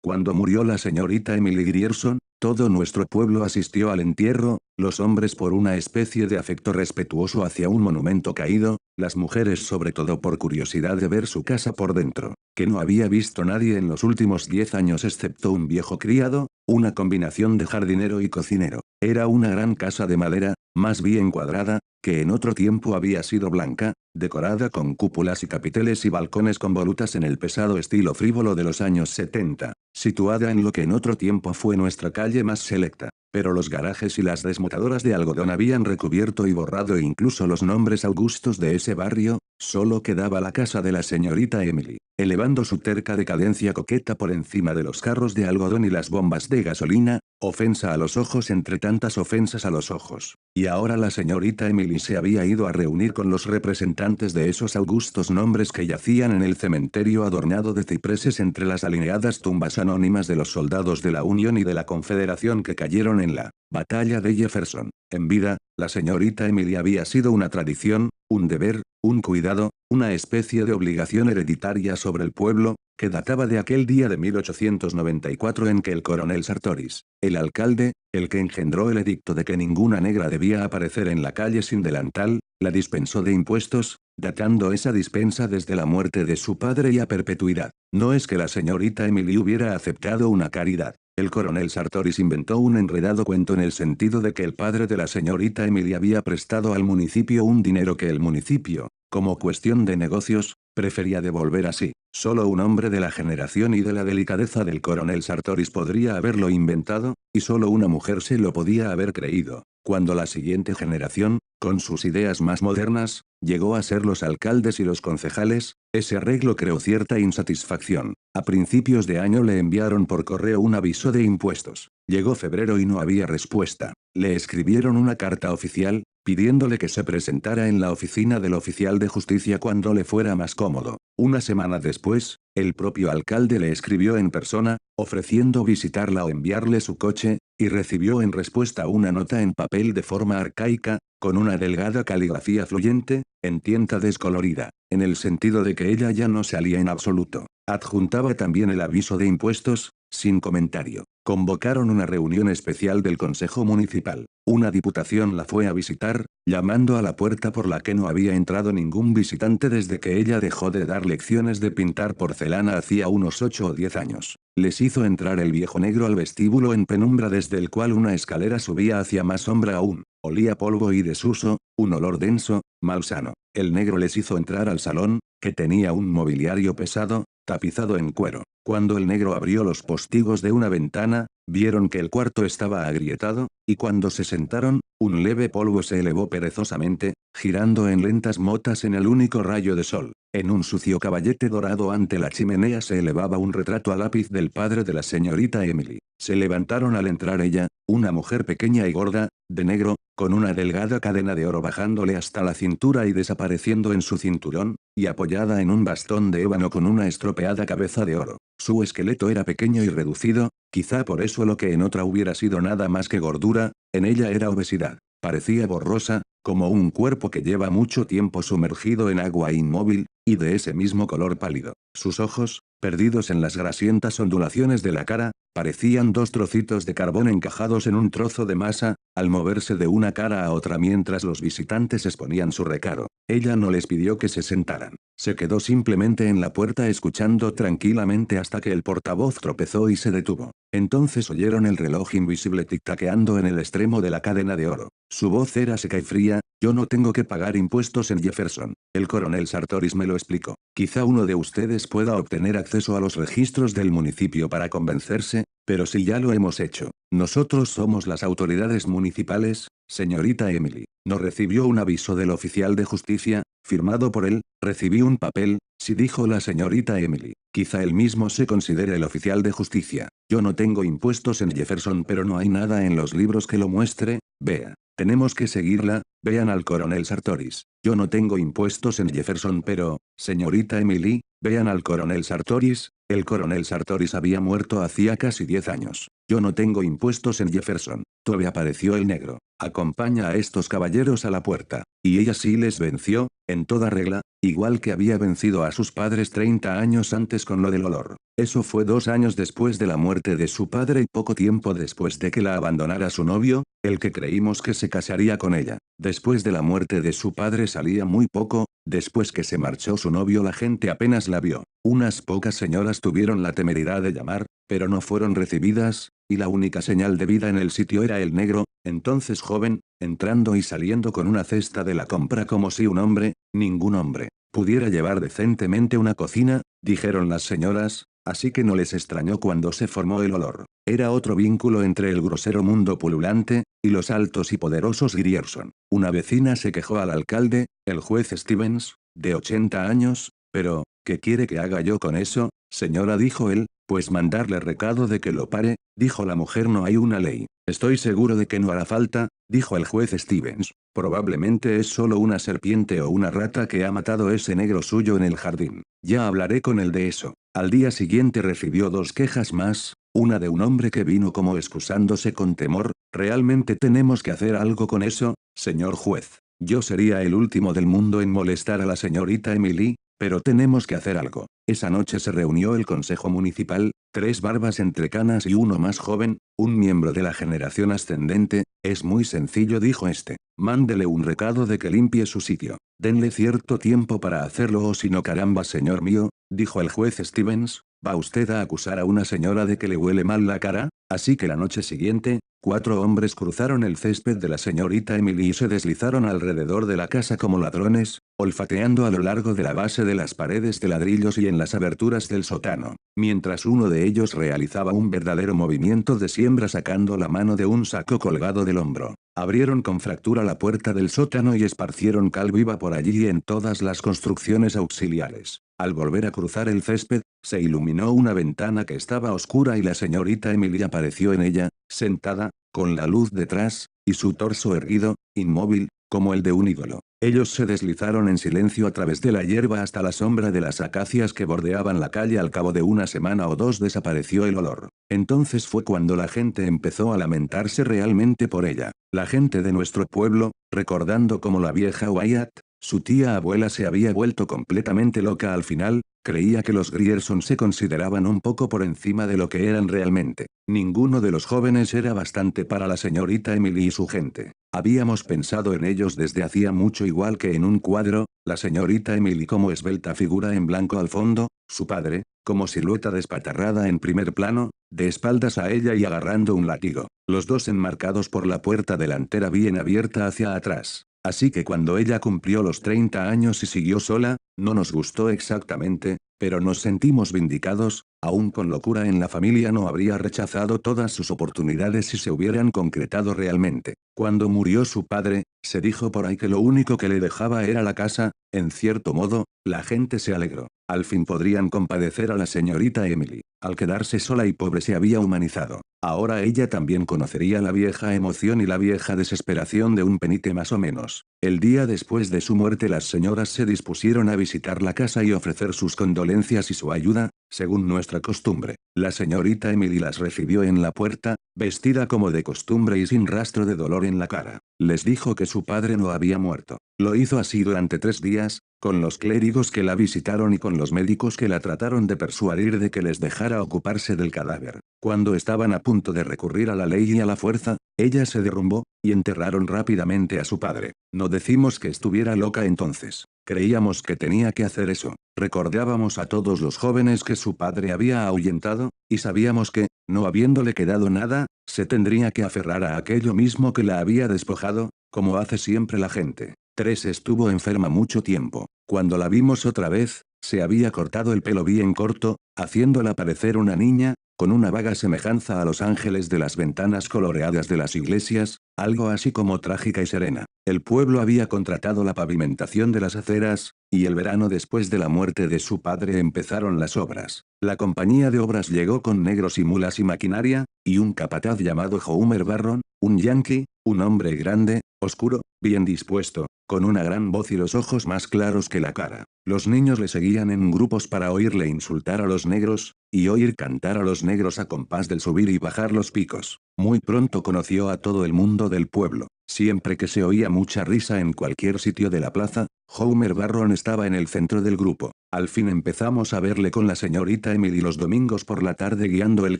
Cuando murió la señorita Emily Grierson, todo nuestro pueblo asistió al entierro, los hombres por una especie de afecto respetuoso hacia un monumento caído, las mujeres sobre todo por curiosidad de ver su casa por dentro, que no había visto nadie en los últimos 10 años excepto un viejo criado, una combinación de jardinero y cocinero. Era una gran casa de madera, más bien cuadrada, que en otro tiempo había sido blanca, decorada con cúpulas y capiteles y balcones con volutas en el pesado estilo frívolo de los años 70, situada en lo que en otro tiempo fue nuestra calle más selecta. Pero los garajes y las desmutadoras de algodón habían recubierto y borrado incluso los nombres augustos de ese barrio, solo quedaba la casa de la señorita Emily, elevando su terca decadencia coqueta por encima de los carros de algodón y las bombas de gasolina, ofensa a los ojos entre tantas ofensas a los ojos. Y ahora la señorita Emily se había ido a reunir con los representantes de esos augustos nombres que yacían en el cementerio adornado de cipreses entre las alineadas tumbas anónimas de los soldados de la Unión y de la Confederación que cayeron en la batalla de Jefferson. En vida, la señorita Emily había sido una tradición, un deber, un cuidado, una especie de obligación hereditaria sobre el pueblo, que databa de aquel día de 1894 en que el coronel Sartoris, el alcalde, el que engendró el edicto de que ninguna negra debía aparecer en la calle sin delantal, la dispensó de impuestos, datando esa dispensa desde la muerte de su padre y a perpetuidad. No es que la señorita Emily hubiera aceptado una caridad. El coronel Sartoris inventó un enredado cuento en el sentido de que el padre de la señorita Emily había prestado al municipio un dinero que el municipio, como cuestión de negocios, prefería devolver así. Solo un hombre de la generación y de la delicadeza del coronel Sartoris podría haberlo inventado, y solo una mujer se lo podía haber creído. Cuando la siguiente generación, con sus ideas más modernas, llegó a ser los alcaldes y los concejales, ese arreglo creó cierta insatisfacción. A principios de año le enviaron por correo un aviso de impuestos. Llegó febrero y no había respuesta. Le escribieron una carta oficial, pidiéndole que se presentara en la oficina del oficial de justicia cuando le fuera más cómodo. Una semana después, el propio alcalde le escribió en persona, ofreciendo visitarla o enviarle su coche, y recibió en respuesta una nota en papel de forma arcaica, con una delgada caligrafía fluyente, en tinta descolorida, en el sentido de que ella ya no salía en absoluto. Adjuntaba también el aviso de impuestos, sin comentario. Convocaron una reunión especial del Consejo Municipal. Una diputación la fue a visitar, llamando a la puerta por la que no había entrado ningún visitante desde que ella dejó de dar lecciones de pintar porcelana hacía unos 8 o 10 años. Les hizo entrar el viejo negro al vestíbulo en penumbra desde el cual una escalera subía hacia más sombra aún. Olía a polvo y desuso, un olor denso, malsano. El negro les hizo entrar al salón, que tenía un mobiliario pesado, tapizado en cuero. Cuando el negro abrió los postigos de una ventana, vieron que el cuarto estaba agrietado, y cuando se sentaron, un leve polvo se elevó perezosamente, girando en lentas motas en el único rayo de sol. En un sucio caballete dorado ante la chimenea se elevaba un retrato a lápiz del padre de la señorita Emily. Se levantaron al entrar ella, una mujer pequeña y gorda, de negro, con una delgada cadena de oro bajándole hasta la cintura y desapareciendo en su cinturón, y apoyada en un bastón de ébano con una estropeada cabeza de oro. Su esqueleto era pequeño y reducido, quizá por eso lo que en otra hubiera sido nada más que gordura, en ella era obesidad. Parecía borrosa, como un cuerpo que lleva mucho tiempo sumergido en agua inmóvil, y de ese mismo color pálido. Sus ojos, perdidos en las grasientas ondulaciones de la cara, parecían dos trocitos de carbón encajados en un trozo de masa, al moverse de una cara a otra mientras los visitantes exponían su recado. Ella no les pidió que se sentaran. Se quedó simplemente en la puerta escuchando tranquilamente hasta que el portavoz tropezó y se detuvo. Entonces oyeron el reloj invisible tic-taqueando en el extremo de la cadena de oro. Su voz era seca y fría: yo no tengo que pagar impuestos en Jefferson. El coronel Sartoris me lo explicó. Quizá uno de ustedes pueda obtener acceso a los registros del municipio para convencerse, pero si ya lo hemos hecho. Nosotros somos las autoridades municipales, señorita Emily. No recibió un aviso del oficial de justicia, firmado por él. Recibí un papel, sí, dijo la señorita Emily. Quizá él mismo se considere el oficial de justicia. Yo no tengo impuestos en Jefferson, pero no hay nada en los libros que lo muestre. Vea. Tenemos que seguirla. Vean al coronel Sartoris. Yo no tengo impuestos en Jefferson, pero, señorita Emily, vean al coronel Sartoris. El coronel Sartoris había muerto hacía casi 10 años. Yo no tengo impuestos en Jefferson. Todavía apareció el negro. acompaña a estos caballeros a la puerta. Y ella sí les venció, en toda regla, igual que había vencido a sus padres 30 años antes con lo del olor. Eso fue 2 años después de la muerte de su padre y poco tiempo después de que la abandonara su novio, el que creímos que se casaría con ella. Después de la muerte de su padre salía muy poco, después que se marchó su novio la gente apenas la vio. Unas pocas señoras tuvieron la temeridad de llamar, pero no fueron recibidas, y la única señal de vida en el sitio era el negro, entonces joven, entrando y saliendo con una cesta de la compra como si un hombre, ningún hombre, pudiera llevar decentemente una cocina, dijeron las señoras, así que no les extrañó cuando se formó el olor. Era otro vínculo entre el grosero mundo pululante, y los altos y poderosos Grierson. Una vecina se quejó al alcalde, el juez Stevens, de 80 años, pero, ¿qué quiere que haga yo con eso, señora? Dijo él, pues mandarle recado de que lo pare, dijo la mujer. No hay una ley. Estoy seguro de que no hará falta, dijo el juez Stevens. Probablemente es solo una serpiente o una rata que ha matado ese negro suyo en el jardín. Ya hablaré con él de eso. Al día siguiente recibió 2 quejas más, una de un hombre que vino como excusándose con temor. ¿Realmente tenemos que hacer algo con eso, señor juez? Yo sería el último del mundo en molestar a la señorita Emily, pero tenemos que hacer algo. Esa noche se reunió el consejo municipal, 3 barbas entre canas y uno más joven, un miembro de la generación ascendente. Es muy sencillo, dijo este. Mándele un recado de que limpie su sitio. Denle cierto tiempo para hacerlo o si no. Caramba, señor mío, dijo el juez Stevens, ¿va usted a acusar a una señora de que le huele mal la cara? Así que la noche siguiente, 4 hombres cruzaron el césped de la señorita Emily y se deslizaron alrededor de la casa como ladrones, olfateando a lo largo de la base de las paredes de ladrillos y en las aberturas del sótano, mientras uno de ellos realizaba un verdadero movimiento de siembra sacando la mano de un saco colgado del hombro. Abrieron con fractura la puerta del sótano y esparcieron cal viva por allí y en todas las construcciones auxiliares. Al volver a cruzar el césped, se iluminó una ventana que estaba oscura y la señorita Emily apareció en ella, sentada, con la luz detrás, y su torso erguido, inmóvil, como el de un ídolo. Ellos se deslizaron en silencio a través de la hierba hasta la sombra de las acacias que bordeaban la calle. Al cabo de una semana o 2 desapareció el olor. Entonces fue cuando la gente empezó a lamentarse realmente por ella. La gente de nuestro pueblo, recordando cómo la vieja Wyatt, su tía abuela, se había vuelto completamente loca al final, creía que los Grierson se consideraban un poco por encima de lo que eran realmente. Ninguno de los jóvenes era bastante para la señorita Emily y su gente. Habíamos pensado en ellos desde hacía mucho, igual que en un cuadro, la señorita Emily como esbelta figura en blanco al fondo, su padre, como silueta despatarrada en primer plano, de espaldas a ella y agarrando un látigo, los dos enmarcados por la puerta delantera bien abierta hacia atrás. Así que cuando ella cumplió los 30 años y siguió sola, no nos gustó exactamente, pero nos sentimos vindicados. Aún con locura en la familia no habría rechazado todas sus oportunidades si se hubieran concretado realmente. Cuando murió su padre, se dijo por ahí que lo único que le dejaba era la casa. En cierto modo, la gente se alegró. Al fin podrían compadecer a la señorita Emily. Al quedarse sola y pobre se había humanizado. Ahora ella también conocería la vieja emoción y la vieja desesperación de un penite más o menos. El día después de su muerte las señoras se dispusieron a visitar la casa y ofrecer sus condolencias y su ayuda, según nuestra costumbre. La señorita Emily las recibió en la puerta, vestida como de costumbre y sin rastro de dolor en la cara. Les dijo que su padre no había muerto. Lo hizo así durante 3 días, con los clérigos que la visitaron y con los médicos que la trataron de persuadir de que les dejara ocuparse del cadáver. Cuando estaban a punto de recurrir a la ley y a la fuerza, ella se derrumbó, y enterraron rápidamente a su padre. No decimos que estuviera loca entonces. Creíamos que tenía que hacer eso. Recordábamos a todos los jóvenes que su padre había ahuyentado, y sabíamos que, no habiéndole quedado nada, se tendría que aferrar a aquello mismo que la había despojado, como hace siempre la gente. Tres estuvo enferma mucho tiempo. Cuando la vimos otra vez, se había cortado el pelo bien corto, haciéndola parecer una niña, con una vaga semejanza a los ángeles de las ventanas coloreadas de las iglesias, algo así como trágica y serena. El pueblo había contratado la pavimentación de las aceras, y el verano después de la muerte de su padre empezaron las obras. La compañía de obras llegó con negros y mulas y maquinaria, y un capataz llamado Homer Barron, un yankee, un hombre grande, oscuro, bien dispuesto, con una gran voz y los ojos más claros que la cara. Los niños le seguían en grupos para oírle insultar a los negros, y oír cantar a los negros a compás del subir y bajar los picos. Muy pronto conoció a todo el mundo del pueblo. Siempre que se oía mucha risa en cualquier sitio de la plaza, Homer Barron estaba en el centro del grupo. Al fin empezamos a verle con la señorita Emily los domingos por la tarde guiando el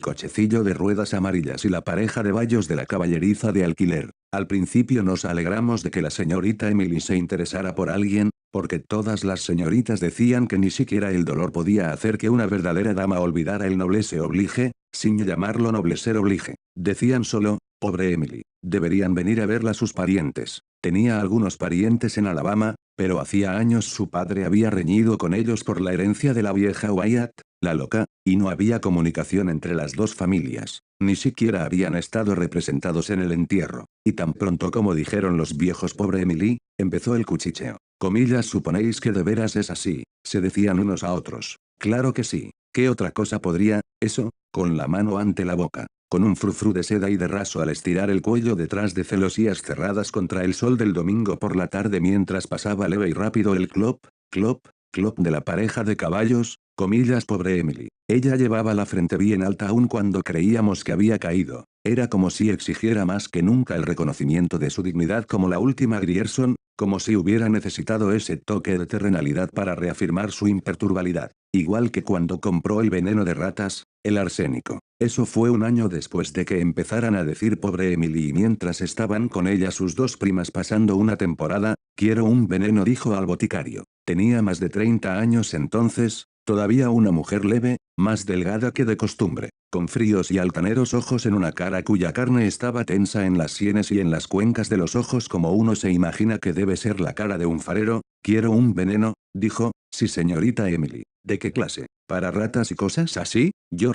cochecillo de ruedas amarillas y la pareja de bayos de la caballeriza de alquiler. Al principio nos alegramos de que la señorita Emily se interesara por alguien, porque todas las señoritas decían que ni siquiera el dolor podía hacer que una verdadera dama olvidara el noblesse oblige, sin llamarlo noblesse oblige. Decían solo, pobre Emily, deberían venir a verla sus parientes. Tenía algunos parientes en Alabama, pero hacía años su padre había reñido con ellos por la herencia de la vieja Wyatt, la loca, y no había comunicación entre las dos familias. Ni siquiera habían estado representados en el entierro. Y tan pronto como dijeron los viejos pobre Emily, empezó el cuchicheo. Comillas, ¿suponéis que de veras es así? Se decían unos a otros. Claro que sí. ¿Qué otra cosa podría, eso? Con la mano ante la boca, con un frufru de seda y de raso al estirar el cuello detrás de celosías cerradas contra el sol del domingo por la tarde mientras pasaba leve y rápido el clop, clop, clop de la pareja de caballos, comillas, pobre Emily. Ella llevaba la frente bien alta aun cuando creíamos que había caído. Era como si exigiera más que nunca el reconocimiento de su dignidad como la última Grierson, como si hubiera necesitado ese toque de terrenalidad para reafirmar su imperturbabilidad. Igual que cuando compró el veneno de ratas, el arsénico. Eso fue un año después de que empezaran a decir pobre Emily y mientras estaban con ella sus dos primas pasando una temporada, quiero un veneno, dijo al boticario. Tenía más de 30 años entonces, todavía una mujer leve, más delgada que de costumbre, con fríos y altaneros ojos en una cara cuya carne estaba tensa en las sienes y en las cuencas de los ojos como uno se imagina que debe ser la cara de un farero. Quiero un veneno, dijo. Sí, señorita Emily. ¿De qué clase? ¿Para ratas y cosas así? Yo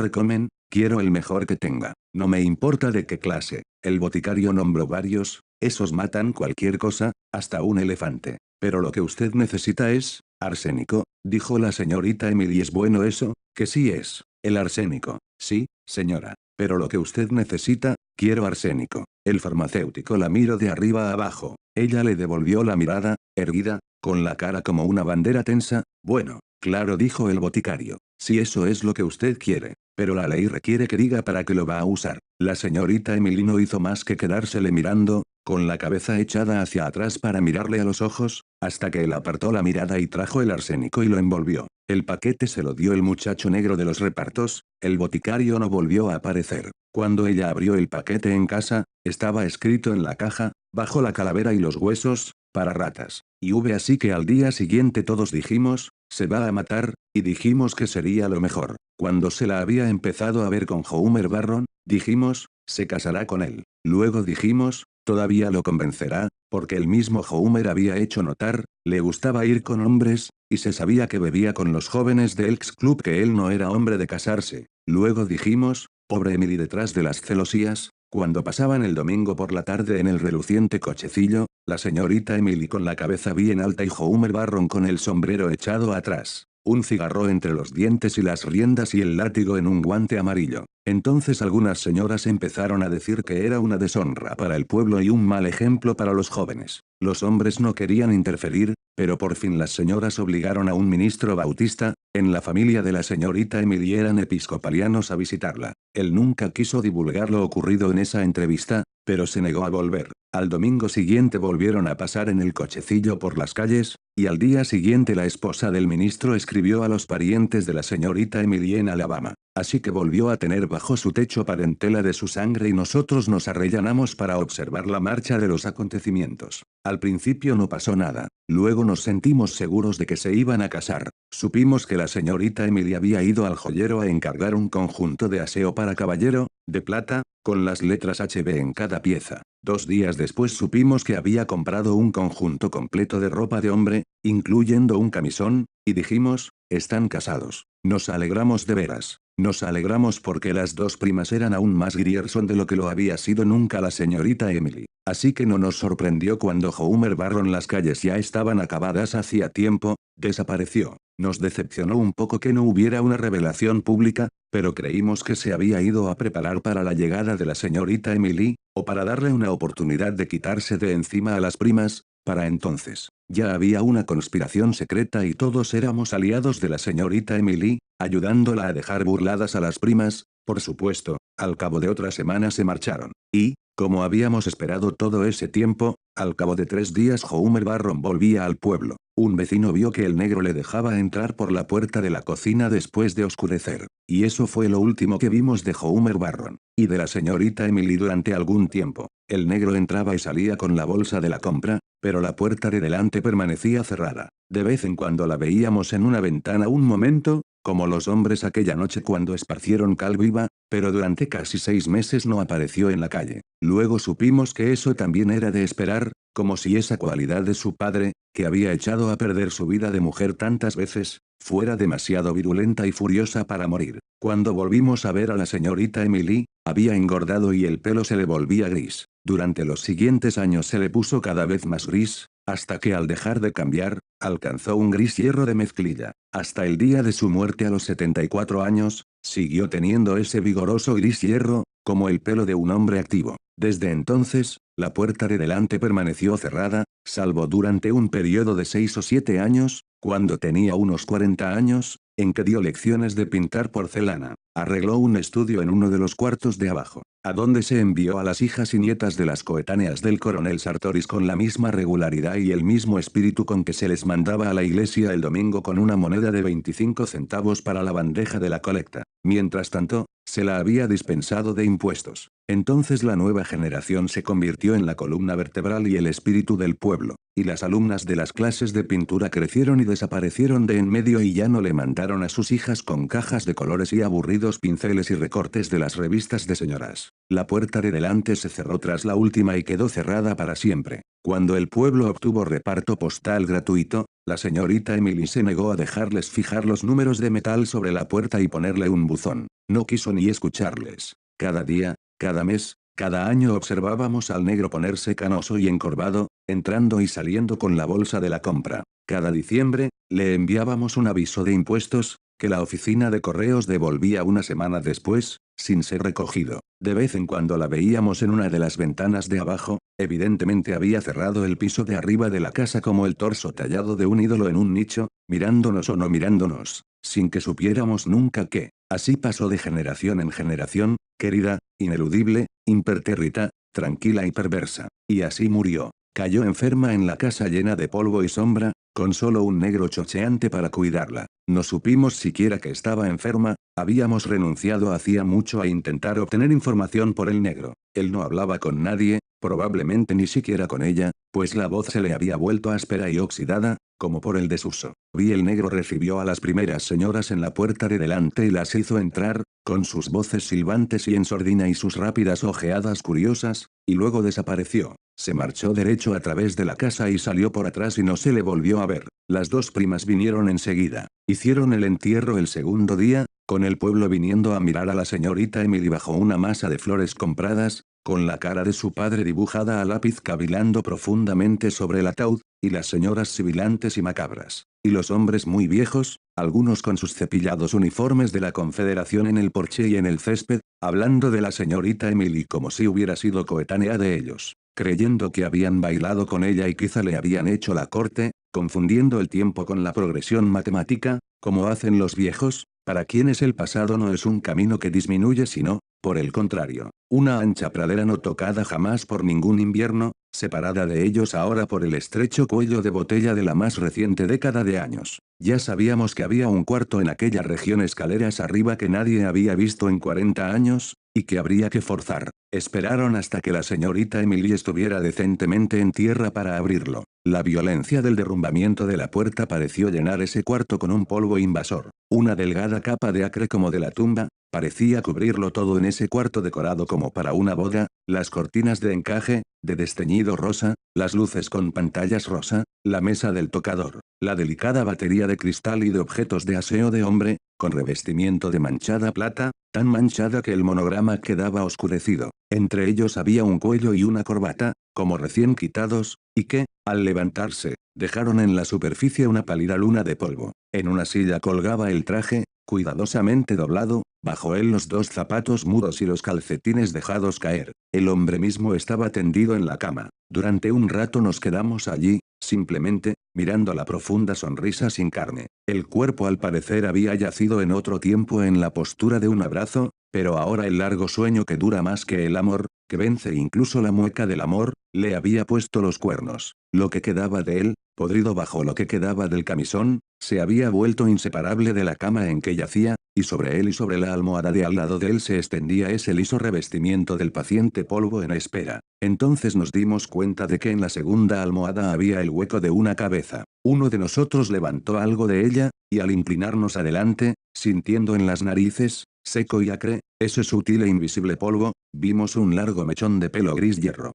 quiero el mejor que tenga. No me importa de qué clase. El boticario nombró varios, esos matan cualquier cosa, hasta un elefante. Pero lo que usted necesita es arsénico, dijo la señorita Emily. ¿Es bueno eso? Que sí es. El arsénico. Sí, señora. Pero lo que usted necesita, quiero arsénico. El farmacéutico la miró de arriba a abajo. Ella le devolvió la mirada, erguida, con la cara como una bandera tensa. Bueno, claro, dijo el boticario. Si eso es lo que usted quiere. Pero la ley requiere que diga para qué lo va a usar. La señorita Emily no hizo más que quedársele mirando, con la cabeza echada hacia atrás para mirarle a los ojos, hasta que él apartó la mirada y trajo el arsénico y lo envolvió. El paquete se lo dio el muchacho negro de los repartos. El boticario no volvió a aparecer. Cuando ella abrió el paquete en casa, estaba escrito en la caja, bajo la calavera y los huesos, para ratas. Y así que al día siguiente todos dijimos, se va a matar, y dijimos que sería lo mejor. Cuando se la había empezado a ver con Homer Barron, dijimos, se casará con él. Luego dijimos, todavía lo convencerá, porque el mismo Homer había hecho notar, le gustaba ir con hombres, y se sabía que bebía con los jóvenes de Elks Club, que él no era hombre de casarse. Luego dijimos, pobre Emily detrás de las celosías, cuando pasaban el domingo por la tarde en el reluciente cochecillo, la señorita Emily con la cabeza bien alta y Homer Barron con el sombrero echado atrás, un cigarro entre los dientes y las riendas y el látigo en un guante amarillo. Entonces algunas señoras empezaron a decir que era una deshonra para el pueblo y un mal ejemplo para los jóvenes. Los hombres no querían interferir, pero por fin las señoras obligaron a un ministro bautista, en la familia de la señorita Emily eran episcopalianos, a visitarla. Él nunca quiso divulgar lo ocurrido en esa entrevista, pero se negó a volver. Al domingo siguiente volvieron a pasar en el cochecillo por las calles, y al día siguiente la esposa del ministro escribió a los parientes de la señorita Emily en Alabama. Así que volvió a tener bajo su techo parentela de su sangre y nosotros nos arrellanamos para observar la marcha de los acontecimientos. Al principio no pasó nada, luego nos sentimos seguros de que se iban a casar. Supimos que la señorita Emily había ido al joyero a encargar un conjunto de aseo para caballero, de plata, con las letras HB en cada pieza. 2 días después supimos que había comprado un conjunto completo de ropa de hombre, incluyendo un camisón, y dijimos, están casados. Nos alegramos de veras. Nos alegramos porque las dos primas eran aún más Grierson de lo que lo había sido nunca la señorita Emily. Así que no nos sorprendió cuando Homer Barron las calles ya estaban acabadas hacía tiempo, desapareció. Nos decepcionó un poco que no hubiera una revelación pública, pero creímos que se había ido a preparar para la llegada de la señorita Emily, o para darle una oportunidad de quitarse de encima a las primas, Para entonces, ya había una conspiración secreta y todos éramos aliados de la señorita Emily, ayudándola a dejar burladas a las primas. Por supuesto, al cabo de otra semana se marcharon. Y, como habíamos esperado todo ese tiempo, al cabo de 3 días Homer Barron volvía al pueblo. Un vecino vio que el negro le dejaba entrar por la puerta de la cocina después de oscurecer. Y eso fue lo último que vimos de Homer Barron. Y de la señorita Emily durante algún tiempo. El negro entraba y salía con la bolsa de la compra, pero la puerta de delante permanecía cerrada. De vez en cuando la veíamos en una ventana un momento, como los hombres aquella noche cuando esparcieron cal viva, pero durante casi 6 meses no apareció en la calle. Luego supimos que eso también era de esperar, como si esa cualidad de su padre, que había echado a perder su vida de mujer tantas veces, fuera demasiado virulenta y furiosa para morir. Cuando volvimos a ver a la señorita Emily, había engordado y el pelo se le volvía gris. Durante los siguientes años se le puso cada vez más gris, hasta que al dejar de cambiar, alcanzó un gris hierro de mezclilla. Hasta el día de su muerte a los 74 años, siguió teniendo ese vigoroso gris hierro, como el pelo de un hombre activo. Desde entonces, la puerta de delante permaneció cerrada, salvo durante un periodo de 6 o 7 años, cuando tenía unos 40 años, en que dio lecciones de pintar porcelana. Arregló un estudio en uno de los cuartos de abajo, a donde se envió a las hijas y nietas de las coetáneas del coronel Sartoris con la misma regularidad y el mismo espíritu con que se les mandaba a la iglesia el domingo con una moneda de 25 centavos para la bandeja de la colecta. Mientras tanto, se la había dispensado de impuestos. Entonces la nueva generación se convirtió en la columna vertebral y el espíritu del pueblo, y las alumnas de las clases de pintura crecieron y desaparecieron de en medio y ya no le mandaron a sus hijas con cajas de colores y aburridos pinceles y recortes de las revistas de señoras. La puerta de delante se cerró tras la última y quedó cerrada para siempre. Cuando el pueblo obtuvo reparto postal gratuito, la señorita Emily se negó a dejarles fijar los números de metal sobre la puerta y ponerle un buzón. No quiso ni escucharles. Cada día, cada mes, cada año observábamos al negro ponerse canoso y encorvado, entrando y saliendo con la bolsa de la compra. Cada diciembre, le enviábamos un aviso de impuestos, que la oficina de correos devolvía una semana después, sin ser recogido. De vez en cuando la veíamos en una de las ventanas de abajo, evidentemente había cerrado el piso de arriba de la casa como el torso tallado de un ídolo en un nicho, mirándonos o no mirándonos, sin que supiéramos nunca qué. Así pasó de generación en generación, querida, ineludible, impertérrita, tranquila y perversa. Y así murió. Cayó enferma en la casa llena de polvo y sombra, con solo un negro chocheante para cuidarla. No supimos siquiera que estaba enferma, habíamos renunciado hacía mucho a intentar obtener información por el negro. Él no hablaba con nadie, probablemente ni siquiera con ella, pues la voz se le había vuelto áspera y oxidada, como por el desuso. Vi el negro recibió a las primeras señoras en la puerta de delante y las hizo entrar, con sus voces silbantes y en sordina y sus rápidas ojeadas curiosas, y luego desapareció. Se marchó derecho a través de la casa y salió por atrás y no se le volvió a ver. Las dos primas vinieron enseguida. Hicieron el entierro el segundo día, con el pueblo viniendo a mirar a la señorita Emily bajo una masa de flores compradas, con la cara de su padre dibujada a lápiz cavilando profundamente sobre el ataúd, y las señoras sibilantes y macabras. Y los hombres muy viejos, algunos con sus cepillados uniformes de la Confederación en el porche y en el césped, hablando de la señorita Emily como si hubiera sido coetánea de ellos, creyendo que habían bailado con ella y quizá le habían hecho la corte, confundiendo el tiempo con la progresión matemática, como hacen los viejos, para quienes el pasado no es un camino que disminuye sino, por el contrario, una ancha pradera no tocada jamás por ningún invierno, separada de ellos ahora por el estrecho cuello de botella de la más reciente década de años. Ya sabíamos que había un cuarto en aquella región escaleras arriba que nadie había visto en 40 años, y que habría que forzar. Esperaron hasta que la señorita Emily estuviera decentemente en tierra para abrirlo. La violencia del derrumbamiento de la puerta pareció llenar ese cuarto con un polvo invasor. Una delgada capa de acre como de la tumba, parecía cubrirlo todo en ese cuarto decorado como para una boda, las cortinas de encaje, de desteñido rosa, las luces con pantallas rosa, la mesa del tocador, la delicada batería de cristal y de objetos de aseo de hombre, con revestimiento de manchada plata, tan manchada que el monograma quedaba oscurecido. Entre ellos había un cuello y una corbata, como recién quitados, y que, al levantarse, dejaron en la superficie una pálida luna de polvo. En una silla colgaba el traje, cuidadosamente doblado, bajo él los 2 zapatos mudos y los calcetines dejados caer. El hombre mismo estaba tendido en la cama. Durante un rato nos quedamos allí, simplemente, mirando la profunda sonrisa sin carne. El cuerpo al parecer había yacido en otro tiempo en la postura de un abrazo, pero ahora el largo sueño que dura más que el amor, que vence incluso la mueca del amor, le había puesto los cuernos. Lo que quedaba de él, podrido bajo lo que quedaba del camisón, se había vuelto inseparable de la cama en que yacía, y sobre él y sobre la almohada de al lado de él se extendía ese liso revestimiento del paciente polvo en espera. Entonces nos dimos cuenta de que en la segunda almohada había el hueco de una cabeza. Uno de nosotros levantó algo de ella, y al inclinarnos adelante, sintiendo en las narices, seco y acre, ese sutil e invisible polvo, vimos un largo mechón de pelo gris hierro.